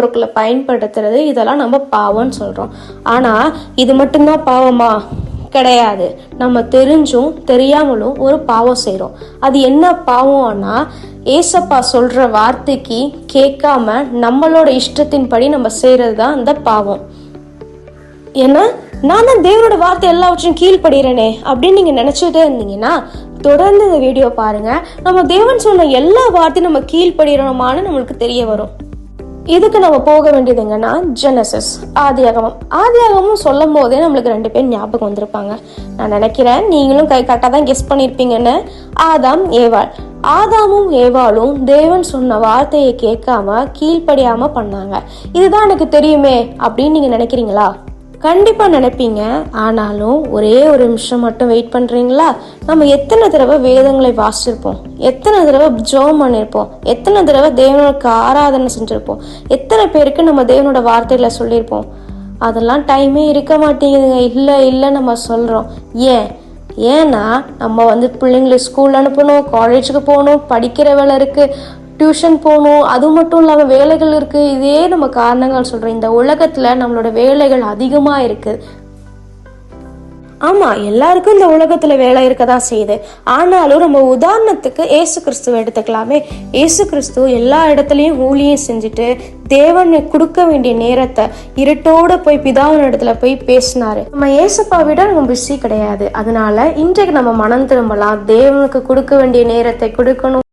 பொருட்களை பயன்படுத்துறது, இதெல்லாம் நம்ம பாவம்னு சொல்றோம். ஆனா இது மட்டும்தான் பாவமா? கிடையாது. நம்ம தெரிஞ்சும் தெரியாமலும் ஒரு பாவம் செய்றோம். அது என்ன பாவம்னா, ஏசப்பா சொல்ற வார்த்தைக்கு கேட்காம நம்மளோட இஷ்டத்தின்படி நம்ம செய்யறது தான் அந்த பாவம். ஏன்னா நான் தான் தேவனோட வார்த்தை எல்லாவற்றையும் கீழ்படுகிறேனே அப்படின்னு நீங்க நினைச்சிட்டே இருந்தீங்கன்னா தொடர்ந்து இந்த வீடியோ பாருங்க. நம்ம தேவன் சொன்ன எல்லா வார்த்தையும் நம்ம கீழ்படுகிறோமான்னு நம்மளுக்கு தெரிய வரும். இதுக்கு நம்ம போக வேண்டியதுங்கன்னா ஜெனசிஸ், ஆதியாகமும் சொல்லும் போதே நம்மளுக்கு 2 பேர் ஞாபகம் வந்திருப்பாங்க. நான் நினைக்கிறேன் நீங்களும் கரெக்டாக தான் கெஸ் பண்ணியிருப்பீங்கன்னு. ஆதாமும் ஏவாளும் தேவன் சொன்ன வார்த்தையை கேட்காம கீழ்ப்படியாம பண்ணாங்க. இதுதான் எனக்கு தெரியுமே அப்படின்னு நீங்க நினைக்கிறீங்களா? கண்டிப்பா நினைப்பீங்க. ஆனாலும் ஒரே ஒரு நிமிஷம் மட்டும் வெயிட் பண்றீங்களா? நம்ம எத்தனை தடவை வேதங்களை வாசிச்சிருப்போம், எத்தனை தடவை ஜெபம் பண்ணிருப்போம், எத்தனை தடவை தேவனுக்கு ஆராதனை செஞ்சிருப்போம், எத்தனை பேருக்கு நம்ம தேவனோட வார்த்தைகளை சொல்லியிருப்போம். அதெல்லாம் டைமே இருக்க மாட்டேங்குதுங்க. இல்லை நம்ம சொல்றோம். ஏன்னா நம்ம பிள்ளைங்களை ஸ்கூல் அனுப்பணும், காலேஜுக்கு போகணும், படிக்கிற வேலை இருக்கு, டியூஷன் போகணும், அது மட்டும் இல்லாமல் வேலைகள் இருக்கு. இதே நம்ம காரணங்கள் சொல்றோம். இந்த உலகத்துல நம்மளோட வேலைகள் அதிகமா இருக்கு. ஆமா, எல்லாருக்கும் இந்த உலகத்துல வேலை இருக்கதான் செய்யுது. ஆனாலும் நம்ம உதாரணத்துக்கு ஏசு கிறிஸ்துவ எடுத்துக்கலாமே. ஏசு கிறிஸ்து எல்லா இடத்துலயும் ஊழியம் செஞ்சுட்டு தேவனை கொடுக்க வேண்டிய நேரத்தை இருட்டோட போய் பிதாவின் இடத்துல போய் பேசினாரு. நம்ம ஏசப்பா விட நம்ம பிஸி கிடையாது. அதனால இன்றைக்கு நம்ம மனம் திரும்பலாம். தேவனுக்கு கொடுக்க வேண்டிய நேரத்தை கொடுக்கணும்.